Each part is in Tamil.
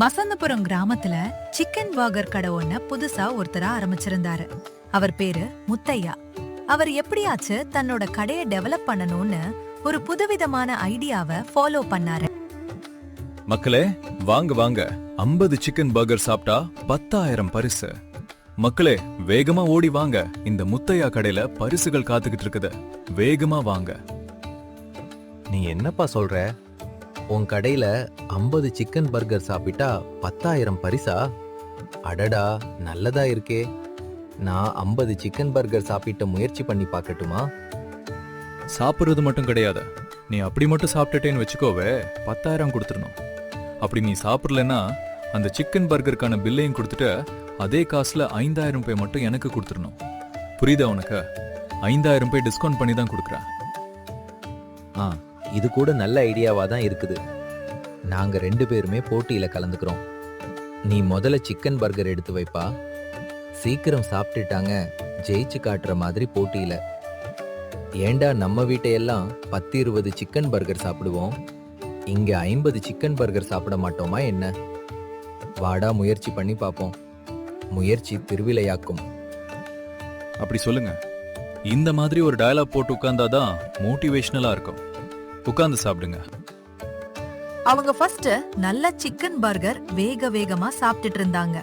வசந்தபுரம் கிராமத்துல சிக்கன் பர்கர் கடை ஒண்ண புதுசா ஒருத்தரா ஆரம்பிச்சிருந்தாரு. அவர் பேரு முத்தையா. அவர் எப்படியாச்சு தன்னோட கடையை டெவலப் பண்ணணும்னு ஒரு புதுவிதமான ஐடியாவை ஃபாலோ பண்ணாரு. மக்களே வாங்க வாங்க, 50 சிக்கன் பர்கர் சாப்பிட்டா 10,000 பரிசு. மக்களே வேகமா ஓடி வாங்க, இந்த முத்தையா கடையில பரிசுகள் காத்துக்கிட்டு இருக்குது. வேகமா வாங்க. நீ என்னப்பா சொல்ற? உன் கடையில 50 சிக்கன் பர்கர் சாப்பிட்டா 10,000 பரிசா? அடடா, நல்லதா இருக்கே. நான் 50 சிக்கன் பர்கர் சாப்பிட்ட முயற்சி பண்ணி பார்க்கட்டுமா? சாப்பிடுறது மட்டும் கிடையாது, நீ அப்படி மட்டும் சாப்பிட்டுட்டேன்னு வச்சுக்கோவே 10,000 கொடுத்துடணும். அப்படி நீ சாப்பிடலன்னா அந்த சிக்கன் பர்கருக்கான பில்லையும் கொடுத்துட்டு அதே காசுல 5,000 ரூபாய் மட்டும் எனக்கு கொடுத்துடணும். புரியுதா உனக்கு? 5,000 ரூபாய் டிஸ்கவுண்ட் பண்ணி தான் கொடுக்குறேன். இது கூட நல்ல ஐடியாவா தான் இருக்குது. நாங்க 2 பேருமே போட்டியில கலந்துக்கிறோம். நீ முதல்ல சிக்கன் பர்கர் எடுத்து வைப்பா. சீக்கிரம் சாப்பிட்டுட்டாங்க ஜெயிச்சு காட்டுற மாதிரி போட்டியில. ஏண்டா நம்ம வீட்டையெல்லாம் 10-20 சிக்கன் பர்கர் சாப்பிடுவோம், இங்க 50 சிக்கன் பர்கர் சாப்பிட மாட்டோமா என்ன? வாடா, முயற்சி பண்ணி பார்ப்போம். முயற்சி திருவிளையாக்கும். அப்படி சொல்லுங்க. இந்த மாதிரி ஒரு டயலாக் போட்டு உட்கார்ந்தாதான் மோட்டிவேஷனலா இருக்கும். உட்கார்ந்து சாப்பிடுங்க. அவங்க ஃபர்ஸ்ட் நல்ல சிக்கன் பர்கர் வேக வேகமா சாப்பிட்டுட்டு இருந்தாங்க.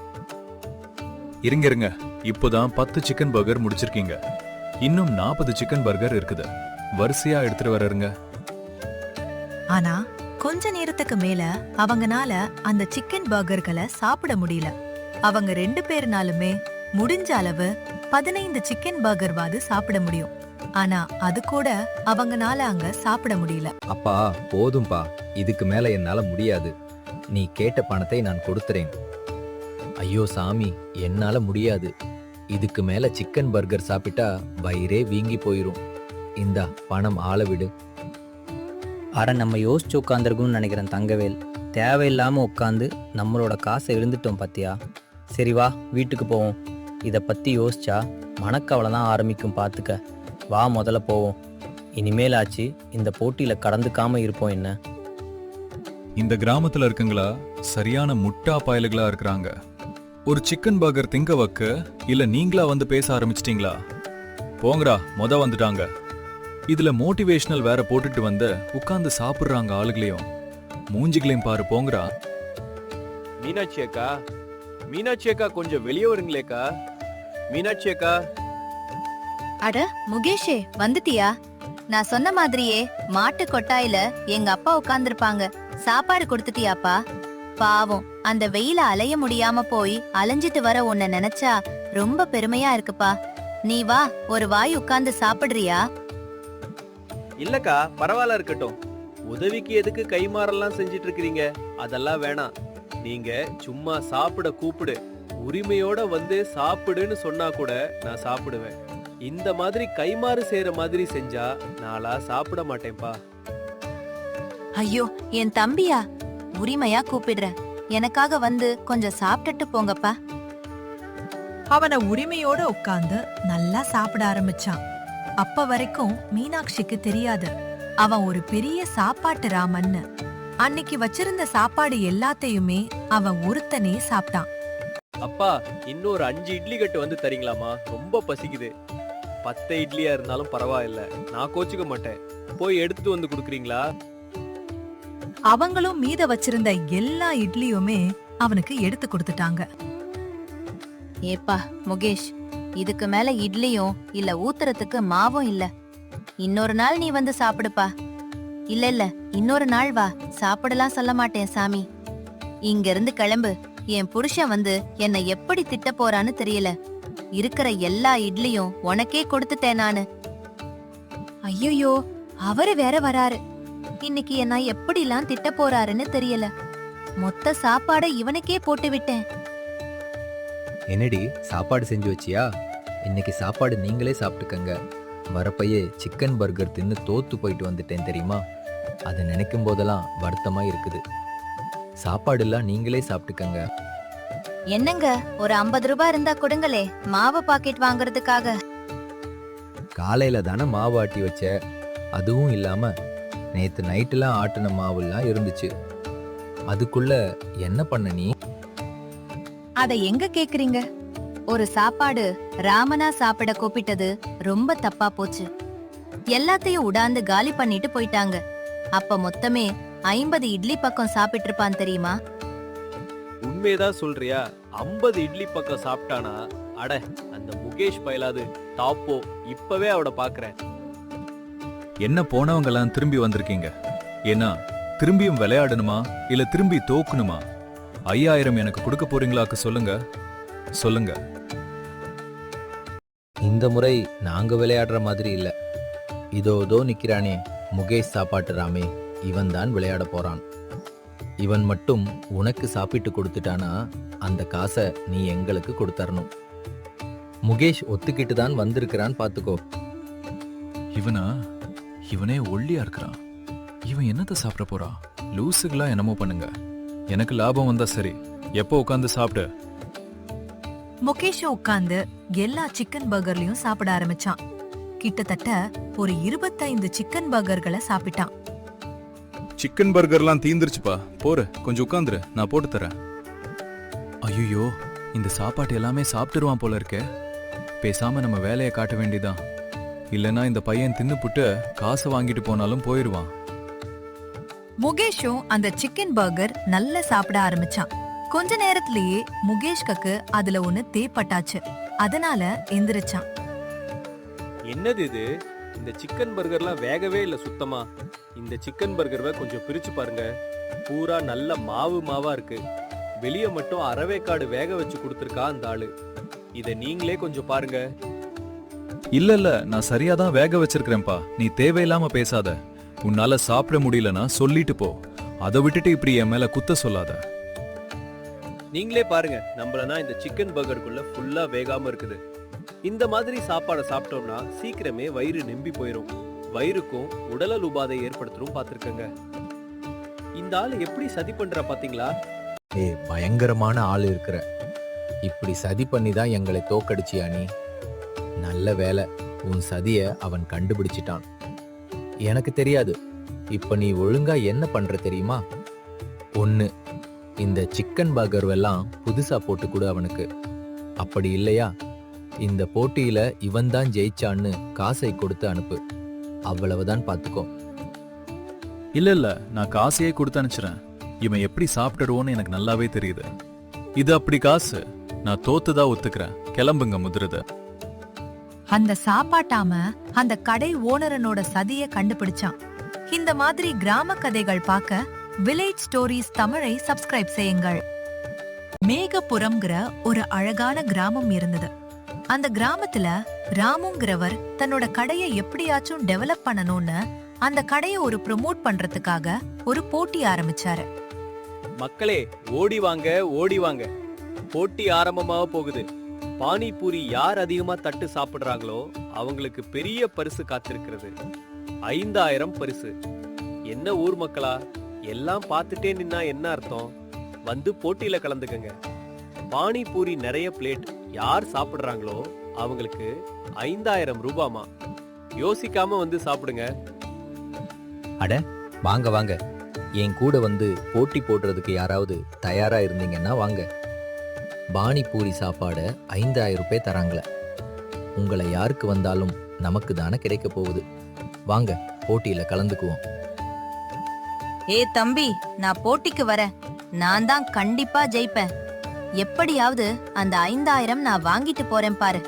இருங்க இருங்க, இப்போதான் 10 சிக்கன் பர்கர் முடிச்சிருக்கீங்க. இன்னும் 40 சிக்கன் பர்கர் இருக்குது. வரிசையா எடுத்துட்டு வரருங்க. ஆனா கொஞ்ச நேரத்துக்கு மேல அவங்கனால அந்த சிக்கன் பர்கர்களை சாப்பிட முடியல. அவங்க 2 பேர்னாலுமே முடிஞ்ச அளவு 15 சிக்கன் பர்கர்வாது சாப்பிட முடியும். ஆனா அது கூட அவங்கனால அங்க சாப்பிட முடியல. அப்பா போதும்பா, இதுக்கு மேல என்னால முடியாது. நீ கேட்ட பணத்தை நான் கொடுத்துறேன். ஐயோ சாமி, என்னால முடியாது. இதுக்கு மேல சிக்கன் பர்கர் சாப்பிட்டா வயிறே வீங்கி போயிரும். இந்தா பணம், ஆள விடு. நம்ம யோசிச்சு உட்காந்துருக்கும்னு நினைக்கிறேன் தங்கவேல். தேவையில்லாம உட்காந்து நம்மளோட காசை இழந்துட்டோம் பாத்தியா. சரி வா, வீட்டுக்கு போவோம். இதை பத்தி யோசிச்சா மனக்கவலை தான் ஆரம்பிக்கும், பாத்துக்க. வா, முதல்ல போவோம். இனிமேல் ஆச்சு இந்த போட்டியில கடந்துக்காம இருப்போம் என்ன? இந்த கிராமத்துல இருக்குங்களா சரியான முட்டா பயலுகளா இருக்கிறாங்க. ஒரு சிக்கன் பர்கர் திங்க வைக்க இல்ல நீங்களா வந்து பேச ஆரம்பிச்சிட்டீங்களா? போங்கடா, வந்துட்டாங்க. இதுல மோட்டிவேஷனல் வேற போட்டுட்டு வந்து உட்கார்ந்து சாப்பிடுறாங்க. ஆளுகளையும் மூஞ்சிகளையும் பாரு. போங்கடா. மீனாட்சி அக்கா, மீனாட்சி அக்கா, கொஞ்சம் வெளியே வருங்களேக்கா. மீனாட்சி அக்கா. அட முகேஷே, வந்துட்டியா? நான் சொன்ன மாதிரியே மாட்டு கொட்டாயில எங்க அப்பா உட்கார்ந்திருப்பாங்க. சாப்பாடு கொடுத்துட்டியாப்பா? பாவம், அந்த வெயில அலைய முடியாம போய் அலைஞ்சிட்டு வர உன்னை நினைச்சா ரொம்ப பெருமையா இருக்குப்பா. நீ வா, ஒரு வாய் உட்கார்ந்து சாப்பிடுறியா? இல்லக்கா, பரவாயில்ல, இருக்கட்டும். உதவிக்கு எதுக்கு கைமாறெல்லாம் செஞ்சிட்டு இருக்கிறீங்க? அதெல்லாம் வேணாம். நீங்க சும்மா சாப்பிட கூப்பிடு. உரிமையோட வந்து சாப்பிடுன்னு சொன்னா கூட நான் சாப்பிடுவேன். இந்த மாதிரி கைமாறு செய்யற மாதிரி செஞ்சா நாளா சாப்பிட மாட்டேன்பா. ஐயோ, என் தம்பியா? உரிமையா கூப்பிடுறேன். எனக்காக வந்து கொஞ்சம் சாப்பிட்டுட்டு போங்கப்பா. அவனை உரிமையோட உட்கார்ந்து நல்லா சாப்பிட ஆரம்பிச்சான். அப்ப வரைக்கும் மீனாட்சிக்கு தெரியாது அவன் ஒரு பெரிய சாப்பாட்டு ராமன்னு. அன்னைக்கு வச்சிருந்த சாப்பாடு எல்லாத்தையுமே அவன் ஒருத்தனே சாப்பிட்டான். அப்பா, இன்னொரு 5 இட்லி கட்டு வந்து தரீங்களாமா? ரொம்ப பசிக்குது. 10 இட்லியா இருந்தாலும் பரவாயில்ல, நான் கோச்சிக்க மாட்டேன். போய் எடுத்துட்டு வந்து குடுக்குறீங்களா? அவங்களும் மீத வச்சிருந்த எல்லா இட்லியுமே அவனுக்கு எடுத்து கொடுத்துட்டாங்க. ஏப்பா முகேஷ், இதுக்கு மேல இட்லியும் இல்ல ஊத்துறதுக்கு மாவும் இல்ல. இன்னொரு நாள் நீ வந்து சாப்பிடுப்பா. இல்ல, இன்னொரு நாள் வா. சாப்பிடலாம் சொல்ல மாட்டேன் சாமி. இங்க இருந்து கிளம்பு. என் புருஷன் வந்து என்னை எப்படி திட்ட போறான்னு தெரியல. இருக்கிற எல்லா இட்லியும் உனக்கே கொடுத்துட்டேன் நானு. ஐயோ, அவரு வேற வராரு. இன்னைக்கு என்ன எப்படிலாம் திட்ட போறாருன்னு தெரியல. மொத்த சாப்பாட இவனுக்கே போட்டு விட்டேன். என்னடி, சாப்பாடு செஞ்சு வச்சியா? இன்னைக்கு சாப்பாடு நீங்களே சாப்பிட்டுக்கங்க. வரப்பையே சிக்கன் பர்கர் தின்னு தோத்து போயிட்டு வந்துட்டேன் தெரியுமா? அதை நினைக்கும் போதெல்லாம் வருத்தமா இருக்குது. சாப்பாடுலாம் நீங்களே சாப்பிட்டுக்கங்க. என்னங்க, ஒரு 50 ரூபாய் இருந்தா கொடுங்களே, மாவு பாக்கெட் வாங்குறதுக்காக. காலையில தானே மாவு ஆட்டி வச்ச. அதுவும் இல்லாம நேத்து நைட்டுலாம் ஆட்டின மாவுலாம் இருந்துச்சு. அதுக்குள்ள என்ன பண்ண நீ? அத எங்க கேக்குறீங்க? ஒரு சாப்பாடு ராமனா சாப்பிட கூப்பிட்டது ரொம்ப தப்பா போச்சு. எல்லாத்தையும் உடாந்து காலி பண்ணிட்டு போயிட்டாங்க. அப்ப மொத்தமே 50 இட்லி பக்கம் சாப்பிட்டு இருப்பான் தெரியுமா? உண்மையதான் சொல்றியா? 50 இட்லி பக்கம் சாப்பிட்டானா? அட, அந்த முகேஷ் பயலாது டாப்போ. இப்பவே அவட பாக்குறேன். என்ன போனவங்கெல்லாம் திரும்பி வந்திருக்கீங்க? ஏன்னா திரும்பியும் விளையாடணுமா இல்ல திரும்பி தோக்கணுமா? 5000 எனக்கு கொடுக்க போறீங்களாக்கு சொல்லுங்க சொல்லுங்க. இந்த முறை நாங்க விளையாடுற மாதிரி இல்ல. இதோ நிக்கிறானே முகேஷ் சாப்பாட்டு ராமே, இவன் தான் விளையாட போறான். இவன் மட்டும் உனக்கு சாப்பிட்டு கொடுத்துட்டானா அந்த காசை நீ எங்களுக்கு கொடுத்தரணும். முகேஷ் ஒத்துக்கிட்டு தான் வந்திருக்கிறான் பாத்துக்கோ. இவனே ஒல்லியா இருக்கிறான். இவன் என்னத்த சாப்பிட போறான்? லூசுகளா என்னமோ பண்ணுங்க. எனக்கு லாபம் வந்தா சரி. எப்போ உட்காந்து சாப்பிடு. முகேஷும் உட்கார்ந்து எல்லா சிக்கன் பர்கர்லயும் சாப்பிட ஆரம்பிச்சான். கிட்டத்தட்ட ஒரு 25 சிக்கன் பர்கர்களை சாப்பிட்டான். சிக்கன் பர்கர்லாம் தீந்துருச்சுப்பா. போரு, கொஞ்சம் உட்காந்துரு, நான் போட்டு தரேன். ஐயோ, இந்த சாப்பாட்டு எல்லாமே சாப்பிட்டுருவான் போல இருக்கே. பேசாம நம்ம வேலையை காட்ட வேண்டியதான். இல்லனா இந்த பையன் தின்னுப்புட்டு காசை வாங்கிட்டு போனாலும் போயிருவான். முகேஷும் அந்த சிக்கன் பர்கர் நல்லா சாப்பிட ஆரம்பிச்சான். கொஞ்ச நேரத்திலேயே முகேஷ்க்கு அதுல ஒண்ணு தேப்பட்டாச்சு. அதனால எந்திரிச்சான். என்னது இது? இந்த சிக்கன் பர்கர்லாம் வேகவே இல்ல சுத்தமா. இந்த சிக்கன் பர்கரை கொஞ்சம் பிரிச்சு பாருங்க. பூரா நல்ல மாவா இருக்கு. வெளிய மட்டும் அரவேக்காடு வேக வச்சு கொடுத்திருக்கா அந்த ஆளு. இத நீங்களே கொஞ்சம் பாருங்க. இல்ல, நான் சரியாதான் வேக வச்சிருக்கிறேன்ப்பா. நீ தேவையில்லாம பேசாத. உன்னால சாப்பிட முடியலனா சொல்லிட்டு போ. அதை விட்டுட்டு இப்படி என் மேல குத்த சொல்லாத. நீங்களே பாருங்க, நம்மளனா இந்த சிக்கன் பர்கருக்குள்ள ஃபுல்லா வேகாம இருக்குது. இந்த மாதிரி சாப்பாடை சாப்பிட்டோம்னா சீக்கிரமே வயிறு நெம்பி போயிரும். வயிறுக்கும் உடல் உபாதை ஏற்படுத்தும் பார்த்திருக்கங்க. இந்த ஆளு எப்படி சதி பண்றா பாத்தீங்களா? பயங்கரமான ஆள் இருக்கிற. இப்படி சதி பண்ணி தான் எங்களை தோக்கடிச்சியா நீ? நல்ல வேலை, உன் சதிய அவன் கண்டுபிடிச்சிட்டான். எனக்கு தெரியாது. இப்ப நீ ஒழுங்கா என்ன பண்ற தெரியுமா? ஒண்ணு, இந்த சிக்கன் பர்கர் எல்லாம் புதுசா போட்டு கொடு அவனுக்கு. அப்படி இல்லையா, இந்த போட்டியில இவன் தான் ஜெயிச்சான்னு காசை கொடுத்து அனுப்பு. அவ்வளவுதான் பாத்துக்கோ. இல்ல, நான் காசையே கொடுத்து அனுப்பிச்சிறேன். இவன் எப்படி சாப்பிட்டுருவோன்னு எனக்கு நல்லாவே தெரியுது. இது அப்படி காசு. நான் தோத்துதா ஒத்துக்கிறேன். கிளம்புங்க முதிரத. அந்த சாப்பாட்டாம அந்த கடை ஓனரனோட சதிய கண்டுபிடிச்சான். இந்த மாதிரி கிராம கதைகள் பார்க்க வில்லேஜ் ஸ்டோரிஸ் தமிழை சப்ஸ்கிரைப் செய்யுங்கள். மேகபுரம்ங்கிற ஒரு அழகான கிராமம் இருந்தது. அந்த கிராமத்துல ராமுங்கிறவர் தன்னோட கடையை எப்படியாச்சும் டெவலப் பண்ணணும்னு அந்த கடையை ஒரு ப்ரமோட் பண்றதுக்காக ஒரு போட்டி ஆரம்பிச்சாரு. மக்களே, ஓடி வாங்க. போட்டி ஆரம்பமாக போகுது. பானிபூரி யார் அதிகமா தட்டு சாப்பிடுறாங்களோ அவங்களுக்கு பெரிய பரிசு காத்திருக்கிறது. 5000 பரிசு. என்ன ஊர் மக்களா, எல்லாம் பார்த்துட்டே நின்னா என்ன அர்த்தம்? வந்து போட்டியில கலந்துக்கங்க. பானிபூரி நிறைய பிளேட் யார் சாப்பிடுறாங்களோ அவங்களுக்கு 5000 ரூபாமா. யோசிக்காம வந்து சாப்பிடுங்க. அட வாங்க, என் கூட வந்து போட்டி போடுறதுக்கு யாராவது தயாரா இருந்தீங்கன்னா வாங்க. பானிபூரி சாப்பாடு 5000 ரூபாய் தராங்களே. உங்களை யாருக்கு வந்தாலும் நமக்கு தானே கிடைக்க போகுது. வாங்க, போட்டியில கலந்துக்குவோம். ஏ தம்பி, நான் போட்டிக்கு வரேன். நான் தான் கண்டிப்பா ஜெயிப்பேன். எப்படியாவது அந்த 5000 நான் வாங்கிட்டு போறேன் பாரு.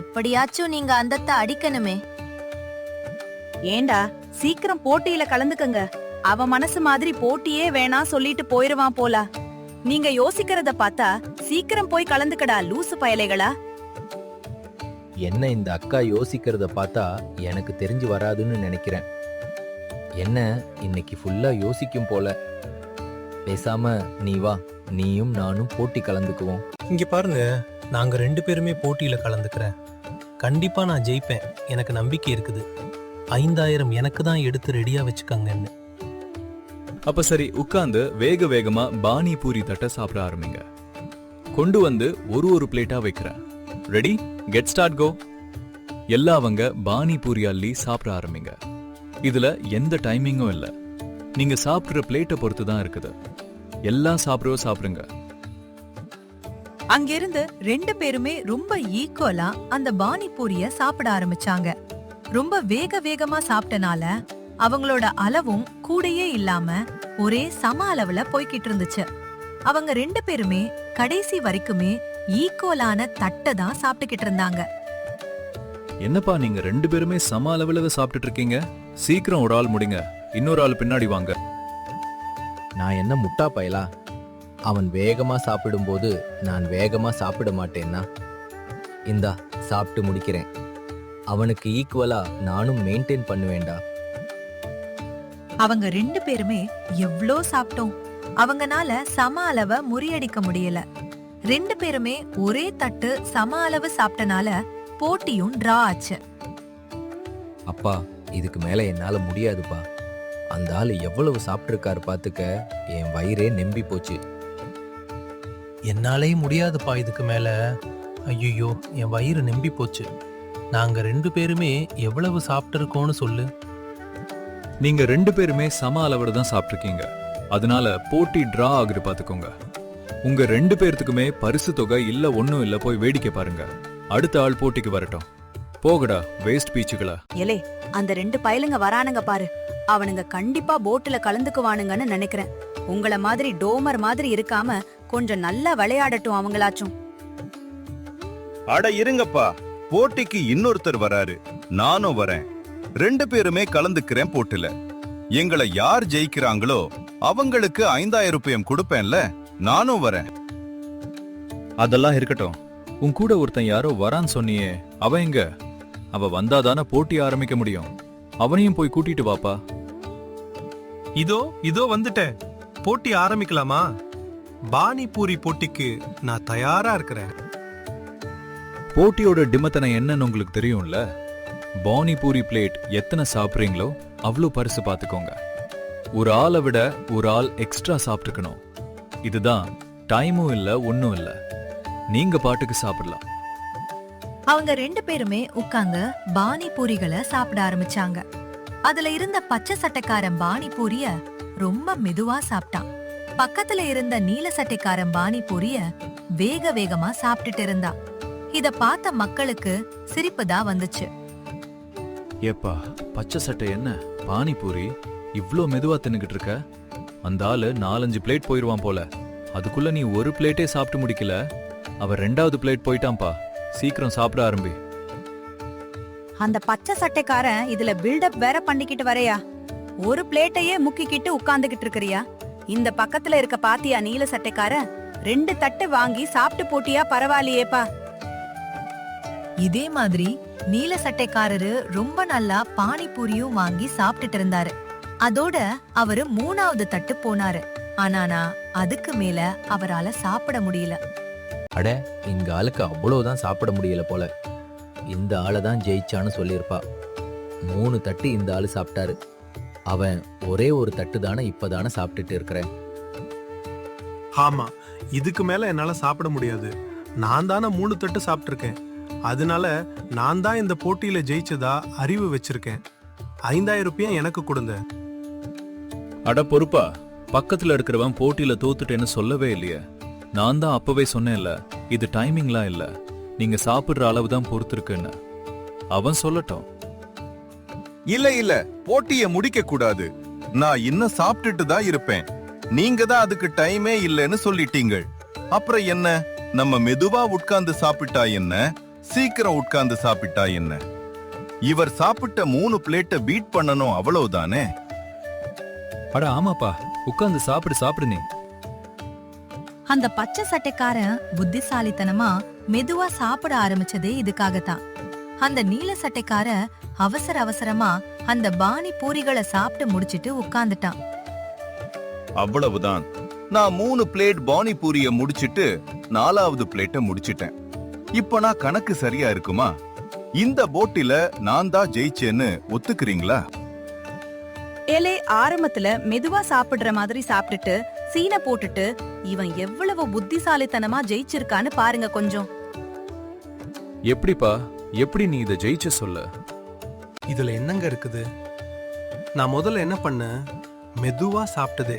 எப்படியாச்சும் நீங்க அந்தத்தை அடிக்கணுமே. ஏண்டா, சீக்கிரம் போட்டியில கலந்துக்கங்க. அவ மனசு மாதிரி போட்டியே வேணாம் சொல்லிட்டு போயிருவான் போல. நீங்க யோசிக்கிறத பார்த்தா சீக்கிரம் போய் கலந்துக்கடா லூசு பயலைகளா. என்ன இந்த அக்கா யோசிக்கிறத பார்த்தா எனக்கு தெரிஞ்சு வராதுன்னு நினைக்கிறேன். என்ன இன்னைக்கு ஃபுல்லா யோசிக்கும் போல. பேசாம நீ வா, நீயும் நானும் போட்டி கலந்துக்குவோம். இங்க பாருங்க, நாங்க 2 பேருமே போட்டியில கலந்துக்கிறேன். கண்டிப்பா நான் ஜெயிப்பேன். எனக்கு நம்பிக்கை இருக்குது. 5000 எனக்கு தான் எடுத்து ரெடியா வச்சுக்கங்கன்னு. அப்ப சரி, உட்கார்ந்து வேகமா பானிபூரி தட்டை சாப்பிட ஆரம்பிங்க. கொண்டு வந்து ஒரு பிளேட்டா வைக்கிறேன். ரெடி, கெட் ஸ்டார்ட், கோ. எல்லாவங்க பானிபூரி அள்ளி சாப்பிட ஆரம்பிங்க. இதுல எந்த டைமிங்கும் இல்ல. நீங்க சாப்பிடுற பிளேட்டை பொறுத்து தான் இருக்குது. எல்லாம் சாப்பிடுங்க. அங்கிருந்து 2 பேருமே ரொம்ப ஈக்குவலா அந்த பானிபூரிய சாப்பிட ஆரம்பிச்சாங்க. ரொம்ப வேகமா சாப்பிட்டனால அவங்களோட அளவும் கூடயே இல்லாம ஒரே சம அளவுல போய்கிட்டு இருந்துச்சு. அவங்க 2 பேருமே கடைசி வரைக்குமே ஈக்குவலான தட்டை தான் சாப்பிட்டுக்கிட்டு இருந்தாங்க. என்னப்பா நீங்க 2 பேருமே சம அளவுல சாப்பிட்டுட்டு இருக்கீங்க? சீக்கிரம் ஒரு ஆள் முடிங்க, இன்னொரு ஆள் பின்னாடி வாங்க. நான் என்ன முட்டா பயலா? அவன் வேகமா சாப்பிடும்போது நான் வேகமா சாப்பிட மாட்டேன்னா? இந்தா சாப்பிட்டு முடிக்கிறேன். அவனுக்கு ஈக்குவலா நானும் மெயின்டைன் பண்ணுவேண்டா. அவங்க 2 பேருமே எவ்ளோ சாப்பிட்டோம், அவங்கனால சம அளவை முறியடிக்க முடியல. 2 பேருமே ஒரே தட்டு சம அளவு சாப்பிட்டனால போட்டியும் டிரா ஆச்சு. அப்பா, இதுக்கு மேல என்னால முடியாதுப்பா. அந்த ஆளு எவ்வளவு சாப்பிட்டிருக்காரு பாத்துக்க. என் வயிறே நெம்பி போச்சு. என்னாலே முடியாதுப்பா இதுக்கு மேல. ஐயோ, என் வயிறு நம்பி போச்சு. நாங்க 2 பேருமே எவ்வளவு சாப்பிட்டிருக்கோம்னு சொல்லு. நீங்க 2 பேருமே சம அளவுல தான் சாப்பிட்டுருக்கீங்க. அதனால போட்டி டிரா ஆகுது பாத்துக்கோங்க. உங்க 2 பேர்த்துக்குமே பரிசு தொகை இல்ல ஒண்ணும் இல்ல, போய் வேடிக்கை பாருங்க. அடுத்த ஆள் போட்டிக்கு வரட்டும். போகடா வேஸ்ட் பீச்சுகளா. எலே, அந்த 2 பயலுங்க வரானுங்க பாரு. அவனுங்க கண்டிப்பா போட்டுல கலந்துக்குவானுங்கன்னு நினைக்கிறேன். உங்கள மாதிரி டோமர் மாதிரி இருக்காம கொஞ்சம் நல்லா விளையாடட்டும் அவங்களாச்சும். அட இருங்கப்பா, போட்டிக்கு இன்னொருத்தர் வராரு, நானும் வரேன். 2 பேருமே கலந்துக்கிறேன் போட்டுல. எங்களை யார் ஜெயிக்கிறாங்களோ அவங்களுக்கு 5000 ரூபாய் கொடுப்பேன்ல, நானும் வரேன். அதெல்லாம் இருக்கட்டும். உன் கூட ஒருத்தன் யாரோ வரான்னு சொன்னியே, அவன் எங்க? அவ வந்தாதானே போட்டி ஆரம்பிக்க முடியும். அவனையும் போய் கூட்டிட்டு வாப்பா. இதோ வந்துட்டேன். போட்டி ஆரம்பிக்கலாமா? பானிபூரி போட்டிக்கு நான் தயாரா இருக்கிறேன். போட்டியோட டிமத்தனை என்னன்னு உங்களுக்கு தெரியும்ல. பானிபூரி பிளேட் எத்தனை சாப்பிட்றீங்களோ அவ்வளோ பரிசு பார்த்துக்கோங்க. ஒரு ஆளை விட ஒரு ஆள் எக்ஸ்ட்ரா சாப்பிட்டுக்கணும். இதுதான். டைமும் இல்ல ஒன்னும் இல்ல, நீங்க பாட்டுக்கு சாப்பிடலாம். அவங்க 2 பேருமே உட்கார்ந்து பானிபூரிகளை சாப்பிட ஆரம்பிச்சாங்க. அதுல இருந்த பச்சை சட்டைக்காரன் பானிபூரிய ரொம்ப மெதுவா சாப்பிட்டான். பக்கத்துல இருந்த நீல சட்டைக்காரன் பானிபூரிய வேகமா சாப்பிட்டுட்டு இருந்தான். இத பார்த்த மக்களுக்கு சிரிப்பு தான் வந்துச்சு. ஏப்பா, பச்சை சட்டை என்ன பானிபூரி இவ்ளோ மெதுவா தின்னுகிட்டு இருக்க? அந்த ஆளு 4-5 பிளேட் போயிருவான் போல. அதுக்குள்ள நீ ஒரு பிளேட்டே சாப்பிட்டு முடிக்கல. அவ 2வது பிளேட் போயிட்டான்பா. சீக்கிரம் சாப்பிட ஆரம்பி. அந்த பச்சை சட்டைக்காரன் இதுல பில்டப் வேற பண்ணிக்கிட்டு வரையா? ஒரு பிளேட்டையே முக்கிக்கிட்டு உட்கார்ந்துகிட்டு இருக்கிறியா? இந்த பக்கத்துல இருக்க பாத்தியா நீல சட்டைக்காரன்? 2 தட்டு வாங்கி சாப்பிட்டு போட்டியா? பரவாயில்லையேப்பா. இதே மாதிரி நீல சட்டைக்காரரு ரொம்ப நல்லா பானிபூரியும் வாங்கி சாப்பிட்டுட்டு இருந்தாரு. அதோட அவரு 3வது தட்டு போனாரு. ஆனா அதுக்கு மேல அவரால சாப்பிட முடியல. அட, இந்த ஆளுக்கு அவ்வளவுதான் சாப்பிட முடியல போல. இந்த ஆளை தான் ஜெயிச்சான்னு சொல்லியிருப்பா. 3 தட்டு இந்த ஆளு சாப்பிட்டாரு. அவன் ஒரே ஒரு தட்டு தானே இப்பதானே சாப்பிட்டுட்டு இருக்கிறேன். ஆமா, இதுக்கு மேல என்னால சாப்பிட முடியாது. நான் தானே 3 தட்டு சாப்பிட்டிருக்கேன். அதனால நான் தான் இந்த போட்டியில ஜெயிச்சதா அறிவு வச்சிருக்கேன். 5000 ரூபாய் எனக்கு கொடுங்க. அட பொறுப்பா, பக்கத்துல இருக்கிறவன் போட்டியில தோத்துட்டேன்னு சொல்லவே இல்லையே. நான் தான் அப்பவே சொன்னேன்ல, இது டைமிங்லாம் இல்ல, நீங்க சாப்பிடுற அளவு தான் பொறுத்திருக்குன்னு. அவன் சொல்லட்டும். இல்ல, போட்டிய முடிக்க கூடாது. நான் இன்னும் சாப்பிட்டுட்டு தான் இருப்பேன். நீங்க தான் அதுக்கு டைமே இல்லைன்னு சொல்லிட்டீங்க. அப்புறம் என்ன? நம்ம மெதுவா உட்கார்ந்து சாப்பிட்டா என்ன, சீக்கிரம் உட்கார்ந்து சாப்பிட்டா என்ன? இவர் சாப்பிட்ட 3 பிளேட்டை பீட் பண்ணணும், அவ்வளவுதானே? அட ஆமாப்பா, உட்கார்ந்து சாப்பிடு நீ. அந்த பச்சை சட்டைக்காரன் புத்திசாலித்தனமா மெதுவா சாப்பிட ஆரம்பிச்சதே இதுக்காகத்தான். அந்த நீல சட்டைக்காரன் அவசரமா அந்த பானிபூரிகளை சாப்பிட்டு முடிச்சிட்டு உட்கார்ந்துட்டான். அவ்வளவுதான். நான் 3 பிளேட் பானிபூரிய முடிச்சிட்டு 4வது பிளேட்டை முடிச்சிட்டேன். இப்ப நான் கணக்கு சரியா இருக்குமா? இந்த போட்டில நான் தான் ஜெயிச்சேன்னு ஒத்துக்கிறீங்களா? ஏலே, ஆரம்பத்துல மெதுவா சாப்பிடுற மாதிரி சாப்பிட்டுட்டு சீனை போட்டுட்டு இவன் எவ்வளவு புத்திசாலித்தனமா ஜெயிச்சிருக்கான்னு பாருங்க கொஞ்சம். எப்படிப்பா, எப்படி நீ இதை ஜெயிச்ச சொல்ல? இதுல என்னங்க இருக்குது? நான் முதல்ல என்ன பண்ணேன்? மெதுவா சாப்பிட்டதே.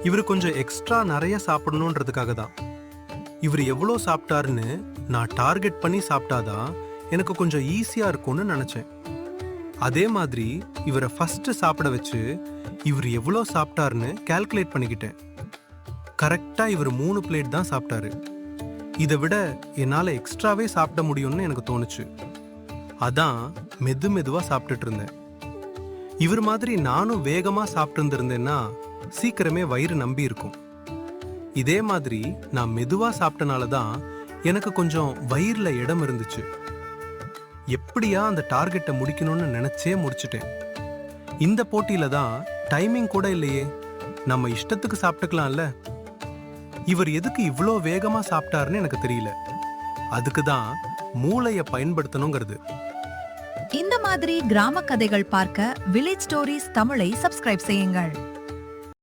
இவர் கொஞ்சம் எக்ஸ்ட்ரா நிறைய சாப்பிடணுன்றதுக்காக தான். இவர் எவ்வளோ சாப்பிட்டாருன்னு நான் டார்கெட் பண்ணி சாப்பிட்டாதான் எனக்கு கொஞ்சம் ஈஸியா இருக்கும்னு நினைச்சேன். அதே மாதிரி இவரை ஃபர்ஸ்ட் சாப்பிட வச்சு இவர் எவ்வளோ சாப்பிட்டாருன்னு கால்குலேட் பண்ணிக்கிட்டேன். கரெக்டா இவர் 3 பிளேட் தான் சாப்பிட்டாரு. இதை விட என்னால எக்ஸ்ட்ராவே சாப்பிட முடியும்னு எனக்கு தோணுச்சு. அதான் மெதுவா சாப்பிட்டுட்டு இருந்தேன். இவர் மாதிரி நானும் வேகமா சாப்பிட்டு இருந்திருந்தேன்னா சீக்கிரமே வயிறு நம்பி இருக்கும். இதே மாதிரி நான் மெதுவா சாப்பிட்டனால தான் எனக்கு கொஞ்சம் வயிறுல இடம் இருந்துச்சு. எப்படியா அந்த டார்கெட்டை முடிக்கணும்னு நினைச்சே முடிச்சிட்டேன். இந்த போட்டியில தான் டைமிங் கூட இல்லையே, நம்ம இஷ்டத்துக்கு சாப்பிட்டுக்கலாம்ல. இவர் எதுக்கு இவ்வளோ வேகமா சாப்பிட்டாருன்னு எனக்கு தெரியல. அதுக்கு தான் மூளைய பயன்படுத்தணுங்கிறது. இந்த மாதிரி கிராம கதைகள் பார்க்க வில்லேஜ் ஸ்டோரிஸ் தமிழை சப்ஸ்கிரைப் செய்யுங்கள்.